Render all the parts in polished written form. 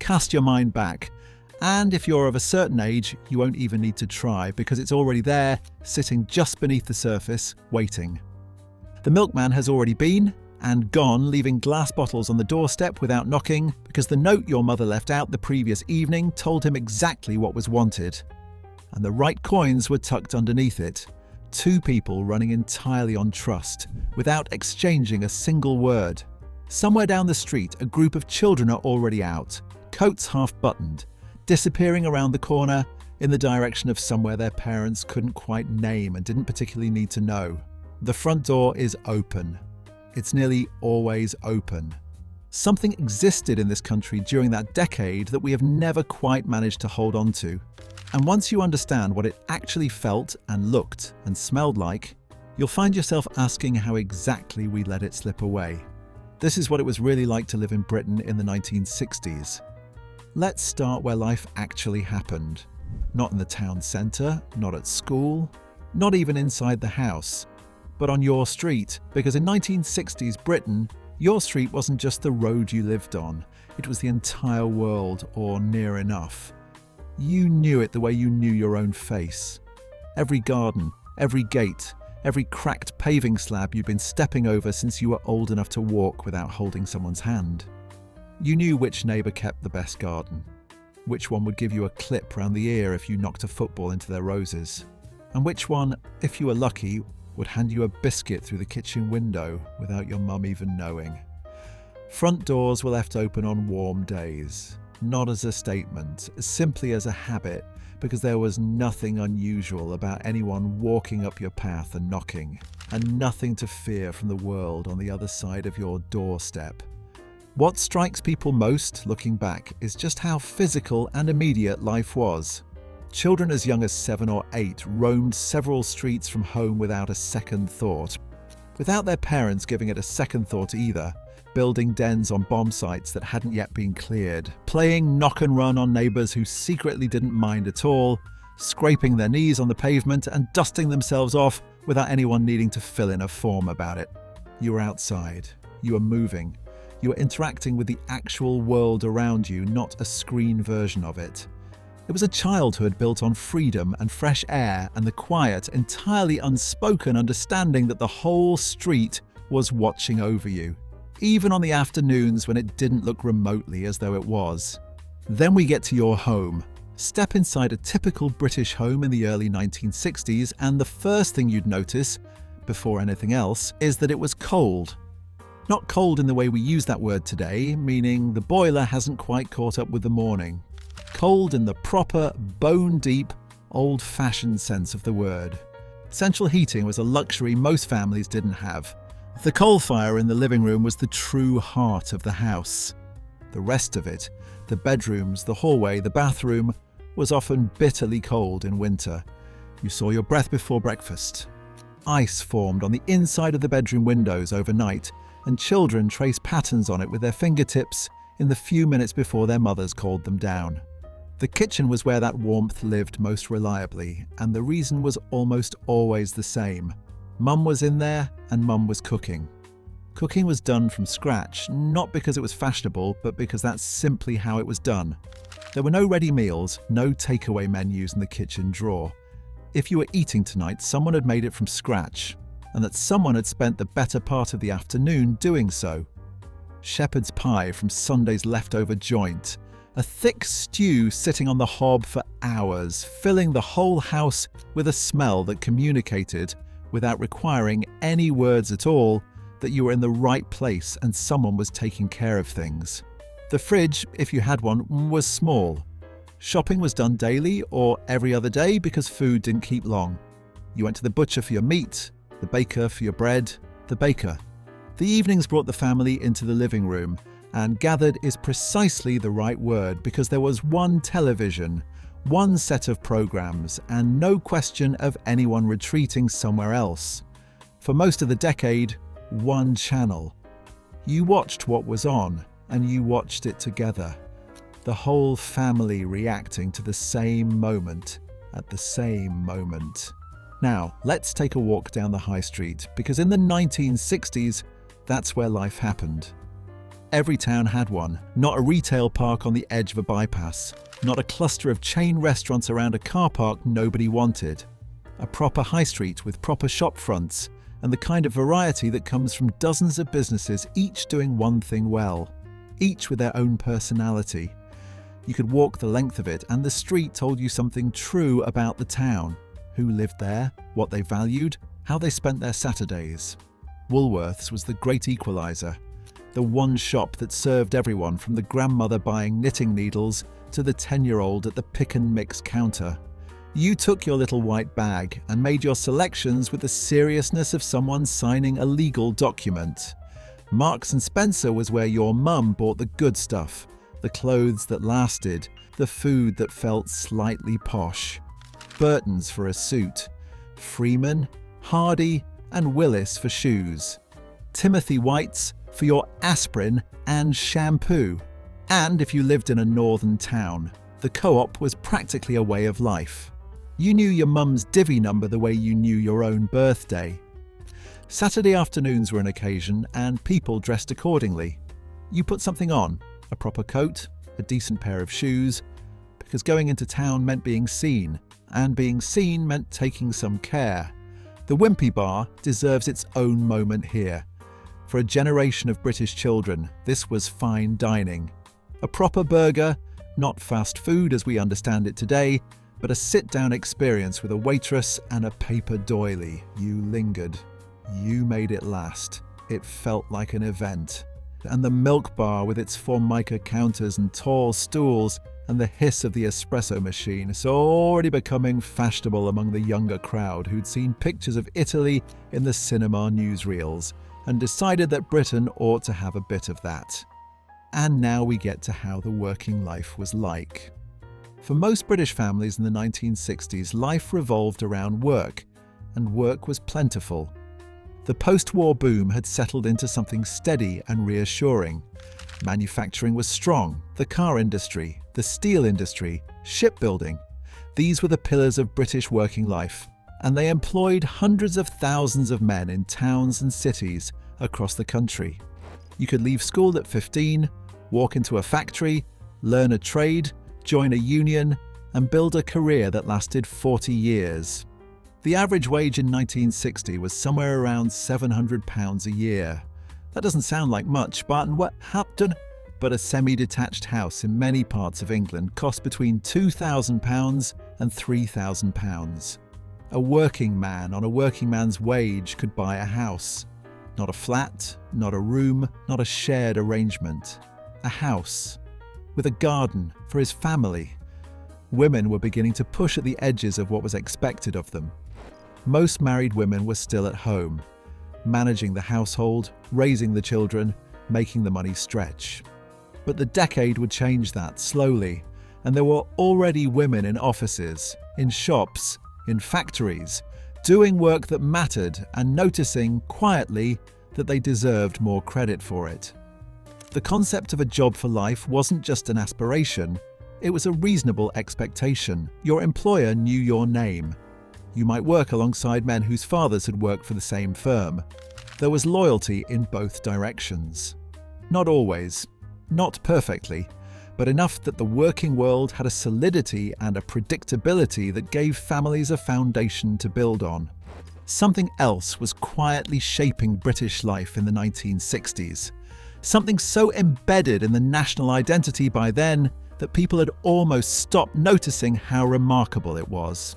Cast your mind back. And if you're of a certain age, you won't even need to try because it's already there, sitting just beneath the surface, waiting. The milkman has already been and gone, leaving glass bottles on the doorstep without knocking because the note your mother left out the previous evening told him exactly what was wanted. And the right coins were tucked underneath it. Two people running entirely on trust, without exchanging a single word. Somewhere down the street, a group of children are already out, coats half buttoned, disappearing around the corner in the direction of somewhere their parents couldn't quite name and didn't particularly need to know. The front door is open. It's nearly always open. Something existed in this country during that decade that we have never quite managed to hold on to. And once you understand what it actually felt and looked and smelled like, you'll find yourself asking how exactly we let it slip away. This is what it was really like to live in Britain in the 1960s. Let's start where life actually happened. Not in the town centre, not at school, not even inside the house, but on your street, because in 1960s Britain, your street wasn't just the road you lived on, it was the entire world, or near enough. You knew it the way you knew your own face. Every garden, every gate, every cracked paving slab you'd been stepping over since you were old enough to walk without holding someone's hand. You knew which neighbour kept the best garden, which one would give you a clip round the ear if you knocked a football into their roses, and which one, if you were lucky, would hand you a biscuit through the kitchen window without your mum even knowing. Front doors were left open on warm days, not as a statement, simply as a habit, because there was nothing unusual about anyone walking up your path and knocking, and nothing to fear from the world on the other side of your doorstep. What strikes people most, looking back, is just how physical and immediate life was. Children as young as 7 or 8 roamed several streets from home without a second thought, without their parents giving it a second thought either, building dens on bomb sites that hadn't yet been cleared, playing knock and run on neighbours who secretly didn't mind at all, scraping their knees on the pavement and dusting themselves off without anyone needing to fill in a form about it. You were outside, you were moving, you were interacting with the actual world around you, not a screen version of it. It was a childhood built on freedom and fresh air and the quiet, entirely unspoken understanding that the whole street was watching over you, even on the afternoons when it didn't look remotely as though it was. Then we get to your home. Step inside a typical British home in the early 1960s and the first thing you'd notice, before anything else, is that it was cold. Not cold in the way we use that word today, meaning the boiler hasn't quite caught up with the morning. Cold in the proper, bone-deep, old-fashioned sense of the word. Central heating was a luxury most families didn't have. The coal fire in the living room was the true heart of the house. The rest of it, the bedrooms, the hallway, the bathroom, was often bitterly cold in winter. You saw your breath before breakfast. Ice formed on the inside of the bedroom windows overnight, and children traced patterns on it with their fingertips in the few minutes before their mothers called them down. The kitchen was where that warmth lived most reliably, and the reason was almost always the same. Mum was in there, and Mum was cooking. Cooking was done from scratch, not because it was fashionable, but because that's simply how it was done. There were no ready meals, no takeaway menus in the kitchen drawer. If you were eating tonight, someone had made it from scratch, and that someone had spent the better part of the afternoon doing so. Shepherd's pie from Sunday's leftover joint, a thick stew sitting on the hob for hours, filling the whole house with a smell that communicated, without requiring any words at all, that you were in the right place and someone was taking care of things. The fridge, if you had one, was small. Shopping was done daily or every other day because food didn't keep long. You went to the butcher for your meat, the baker for your bread, the baker. The evenings brought the family into the living room, and gathered is precisely the right word because there was one television, one set of programs, and no question of anyone retreating somewhere else. For most of the decade, one channel. You watched what was on, and you watched it together. The whole family reacting to the same moment, at the same moment. Now, let's take a walk down the high street, because in the 1960s, that's where life happened. every town had one, not a retail park on the edge of a bypass, not a cluster of chain restaurants around a car park nobody wanted. A proper high street with proper shop fronts, and the kind of variety that comes from dozens of businesses each doing one thing well, each with their own personality. You could walk the length of it and the street told you something true about the town, who lived there, what they valued, how they spent their Saturdays. Woolworths was the great equaliser, the one shop that served everyone from the grandmother buying knitting needles to the 10-year-old at the pick and mix counter. You took your little white bag and made your selections with the seriousness of someone signing a legal document. Marks and Spencer was where your mum bought the good stuff, the clothes that lasted, the food that felt slightly posh. Burton's for a suit, Freeman, Hardy and Willis for shoes, Timothy White's for your aspirin and shampoo. And if you lived in a northern town, the Co-op was practically a way of life. You knew your mum's divvy number the way you knew your own birthday. Saturday afternoons were an occasion and people dressed accordingly. You put something on, a proper coat, a decent pair of shoes, because going into town meant being seen, and being seen meant taking some care. The Wimpy Bar deserves its own moment here. For a generation of British children, this was fine dining. A proper burger, not fast food as we understand it today, but a sit-down experience with a waitress and a paper doily. You lingered. You made it last. It felt like an event. And the Milk Bar with its Formica counters and tall stools and the hiss of the espresso machine is already becoming fashionable among the younger crowd who'd seen pictures of Italy in the cinema newsreels and decided that Britain ought to have a bit of that. And now we get to how the working life was like. For most British families in the 1960s, life revolved around work, and work was plentiful. The post-war boom had settled into something steady and reassuring. Manufacturing was strong, the car industry, the steel industry, shipbuilding. These were the pillars of British working life, and they employed hundreds of thousands of men in towns and cities across the country. You could leave school at 15, walk into a factory, learn a trade, join a union, and build a career that lasted 40 years. The average wage in 1960 was somewhere around £700 a year. That doesn't sound like much, but what happened? But a semi-detached house in many parts of England cost between £2,000 and £3,000. A working man on a working man's wage could buy a house. Not a flat, not a room, not a shared arrangement. A house. With a garden for his family. Women were beginning to push at the edges of what was expected of them. Most married women were still at home, managing the household, raising the children, making the money stretch. But the decade would change that slowly, and there were already women in offices, in shops, in factories, doing work that mattered and noticing quietly that they deserved more credit for it. The concept of a job for life wasn't just an aspiration, it was a reasonable expectation. Your employer knew your name. You might work alongside men whose fathers had worked for the same firm. There was loyalty in both directions. Not always, not perfectly, but enough that the working world had a solidity and a predictability that gave families a foundation to build on. Something else was quietly shaping British life in the 1960s. Something so embedded in the national identity by then that people had almost stopped noticing how remarkable it was.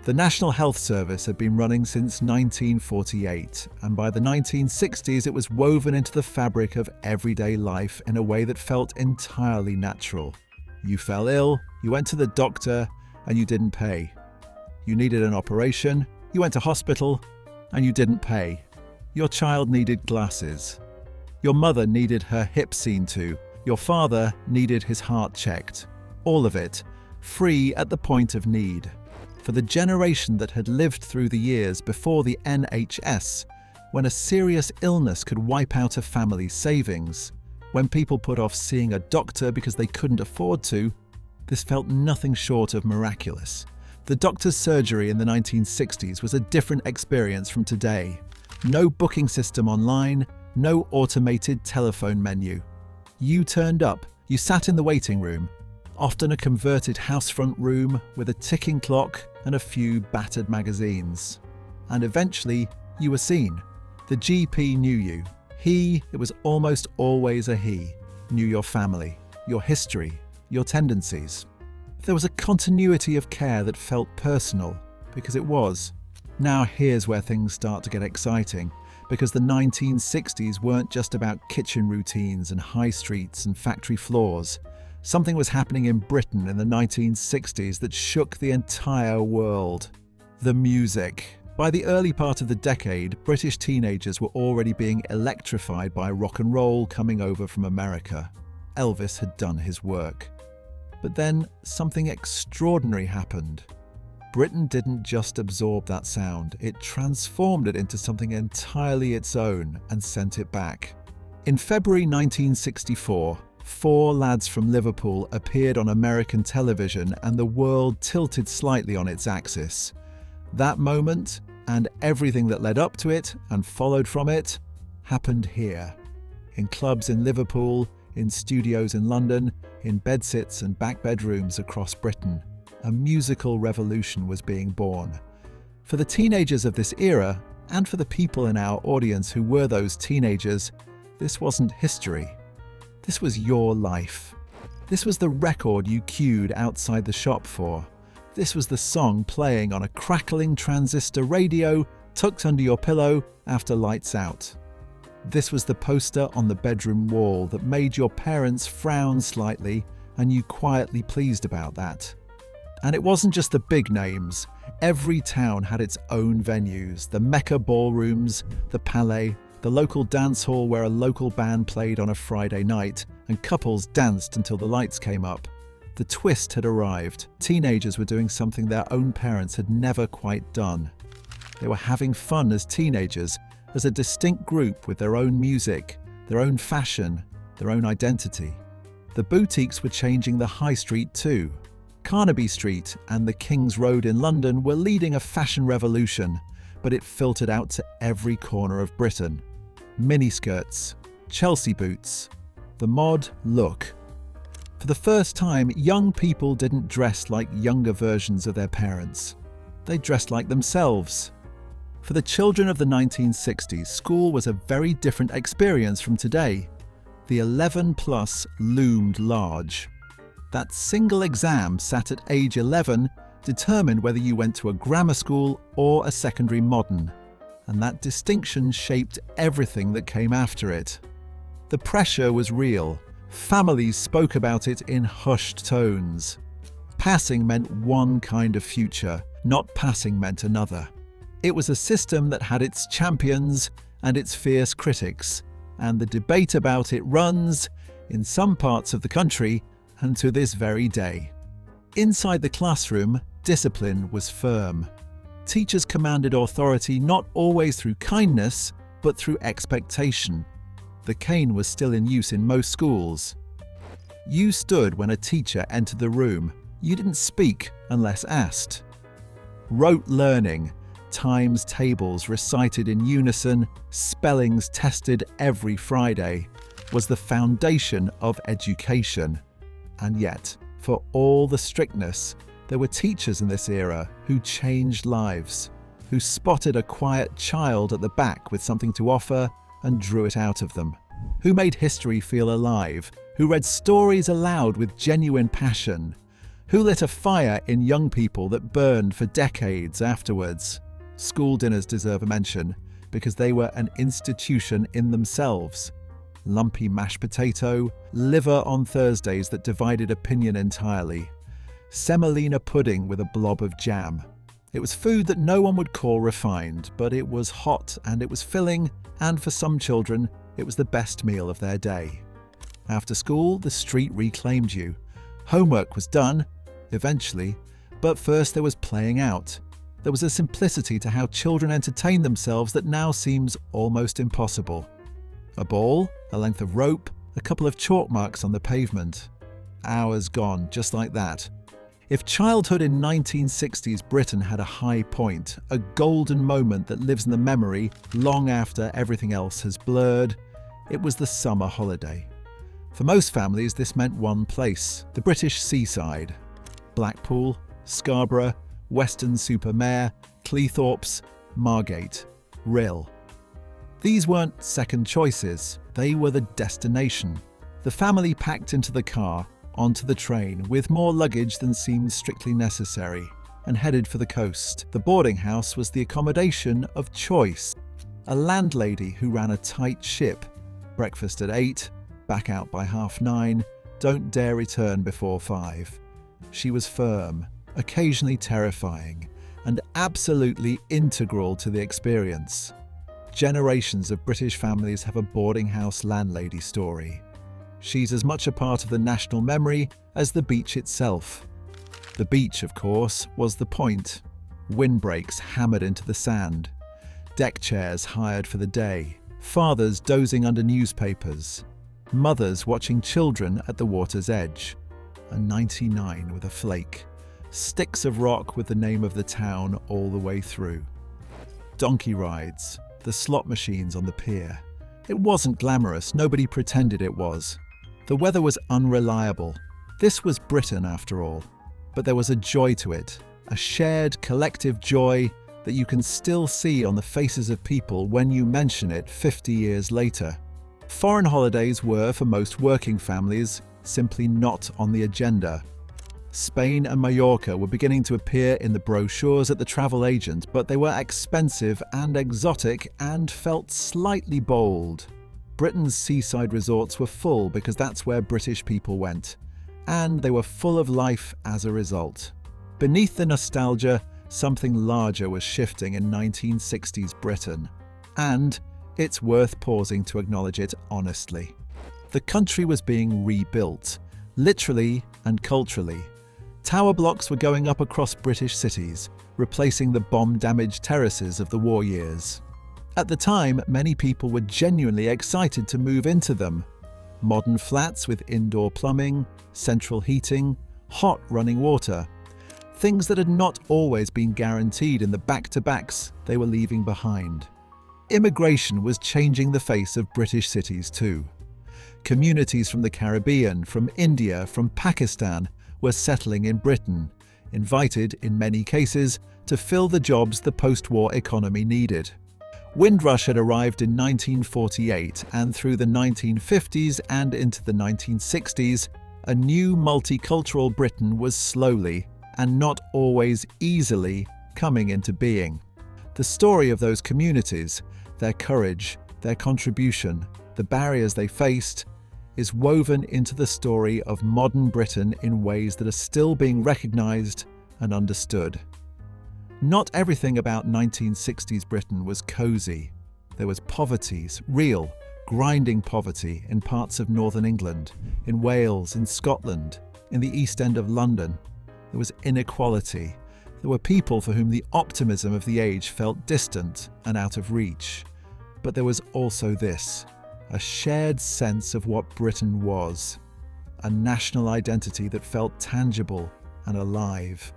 The National Health Service had been running since 1948, and by the 1960s it was woven into the fabric of everyday life in a way that felt entirely natural. You fell ill, you went to the doctor, and you didn't pay. You needed an operation, you went to hospital, and you didn't pay. Your child needed glasses. Your mother needed her hip seen to. Your father needed his heart checked. All of it, free at the point of need. For the generation that had lived through the years before the NHS, when a serious illness could wipe out a family's savings, when people put off seeing a doctor because they couldn't afford to, this felt nothing short of miraculous. The doctor's surgery in the 1960s was a different experience from today. No booking system online, No automated telephone menu. You turned up, you sat in the waiting room, often a converted housefront room with a ticking clock and a few battered magazines. And eventually, you were seen. The GP knew you. He, it was almost always a he, knew your family, your history, your tendencies. There was a continuity of care that felt personal, because it was. Now here's where things start to get exciting, because the 1960s weren't just about kitchen routines and high streets and factory floors. Something was happening in Britain in the 1960s that shook the entire world. The music. By the early part of the decade, British teenagers were already being electrified by rock and roll coming over from America. Elvis had done his work. But then something extraordinary happened. Britain didn't just absorb that sound, it transformed it into something entirely its own and sent it back. In February 1964, 4 lads from Liverpool appeared on American television and the world tilted slightly on its axis. That moment, and everything that led up to it and followed from it, happened here. In clubs in Liverpool, in studios in London, in bedsits and back bedrooms across Britain. A musical revolution was being born. For the teenagers of this era, and for the people in our audience who were those teenagers, this wasn't history. This was your life. This was the record you queued outside the shop for. This was the song playing on a crackling transistor radio tucked under your pillow after lights out. This was the poster on the bedroom wall that made your parents frown slightly and you quietly pleased about that. And it wasn't just the big names. Every town had its own venues, the Mecca ballrooms, the Palais, the local dance hall where a local band played on a Friday night and couples danced until the lights came up. The twist had arrived. Teenagers were doing something their own parents had never quite done. They were having fun as teenagers, as a distinct group with their own music, their own fashion, their own identity. The boutiques were changing the high street too. Carnaby Street and the King's Road in London were leading a fashion revolution, but it filtered out to every corner of Britain. Miniskirts, Chelsea boots, the mod look. For the first time, young people didn't dress like younger versions of their parents. They dressed like themselves. For the children of the 1960s, school was a very different experience from today. The 11 plus loomed large. That single exam sat at age 11 determined whether you went to a grammar school or a secondary modern, and that distinction shaped everything that came after it. The pressure was real. Families spoke about it in hushed tones. Passing meant one kind of future, not passing meant another. It was a system that had its champions and its fierce critics, and the debate about it runs, in some parts of the country, and to this very day. Inside the classroom, discipline was firm. Teachers commanded authority not always through kindness, but through expectation. The cane was still in use in most schools. You stood when a teacher entered the room. You didn't speak unless asked. Rote learning, times tables recited in unison, spellings tested every Friday, was the foundation of education. And yet, for all the strictness, there were teachers in this era who changed lives, who spotted a quiet child at the back with something to offer and drew it out of them, who made history feel alive, who read stories aloud with genuine passion, who lit a fire in young people that burned for decades afterwards. School dinners deserve a mention because they were an institution in themselves. Lumpy mashed potato, liver on Thursdays that divided opinion entirely, semolina pudding with a blob of jam. It was food that no one would call refined, but it was hot and it was filling, and for some children, it was the best meal of their day. After school, the street reclaimed you. Homework was done, eventually, but first there was playing out. There was a simplicity to how children entertained themselves that now seems almost impossible. A ball, a length of rope, a couple of chalk marks on the pavement. Hours gone, just like that. If childhood in 1960s Britain had a high point, a golden moment that lives in the memory long after everything else has blurred, It was the summer holiday. For most families, this meant one place, the British seaside. Blackpool, Scarborough, Weston-super-Mare, Cleethorpes, Margate, Rhyl. These weren't second choices, they were the destination. The family packed into the car, onto the train, with more luggage than seemed strictly necessary, and headed for the coast. The boarding house was the accommodation of choice. A landlady who ran a tight ship. Breakfast at 8, back out by 9:30, don't dare return before 5. She was firm, occasionally terrifying, and absolutely integral to the experience. Generations of British families have a boarding house landlady story. She's as much a part of the national memory as the beach itself. The beach, of course, was the point. Windbreaks hammered into the sand. Deck chairs hired for the day. Fathers dozing under newspapers. Mothers watching children at the water's edge. A 99 with a flake. Sticks of rock with the name of the town all the way through. Donkey rides. The slot machines on the pier. It wasn't glamorous, nobody pretended it was. The weather was unreliable. This was Britain after all. But there was a joy to it, a shared collective joy that you can still see on the faces of people when you mention it 50 years later. Foreign holidays were, for most working families, simply not on the agenda. Spain and Mallorca were beginning to appear in the brochures at the travel agent, but they were expensive and exotic and felt slightly bold. Britain's seaside resorts were full because that's where British people went, and they were full of life as a result. Beneath the nostalgia, something larger was shifting in 1960s Britain, and it's worth pausing to acknowledge it honestly. The country was being rebuilt, literally and culturally. Tower blocks were going up across British cities, replacing the bomb-damaged terraces of the war years. At the time, many people were genuinely excited to move into them. Modern flats with indoor plumbing, central heating, hot running water. Things that had not always been guaranteed in the back-to-backs they were leaving behind. Immigration was changing the face of British cities too. Communities from the Caribbean, from India, from Pakistan were settling in Britain, invited, in many cases, to fill the jobs the post-war economy needed. Windrush had arrived in 1948, and through the 1950s and into the 1960s, a new multicultural Britain was slowly, and not always easily, coming into being. The story of those communities, their courage, their contribution, the barriers they faced, is woven into the story of modern Britain in ways that are still being recognised and understood. Not everything about 1960s Britain was cosy. There was poverty, real, grinding poverty in parts of northern England, in Wales, in Scotland, in the East End of London. There was inequality. There were people for whom the optimism of the age felt distant and out of reach. But there was also this, a shared sense of what Britain was, a national identity that felt tangible and alive.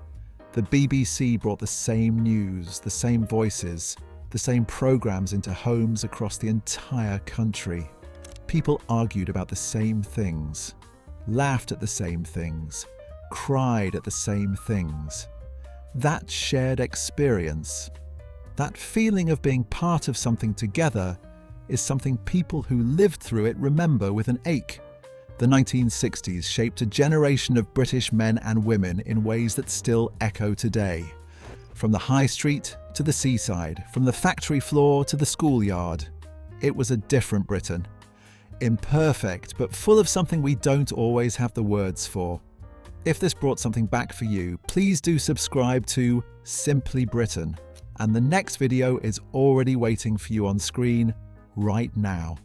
The BBC brought the same news, the same voices, the same programmes into homes across the entire country. People argued about the same things, laughed at the same things, cried at the same things. That shared experience, that feeling of being part of something together, is something people who lived through it remember with an ache. The 1960s shaped a generation of British men and women in ways that still echo today. From the high street to the seaside, from the factory floor to the schoolyard. It was a different Britain. Imperfect, but full of something we don't always have the words for. If this brought something back for you, please do subscribe to Simply Britain. And the next video is already waiting for you on screen right now.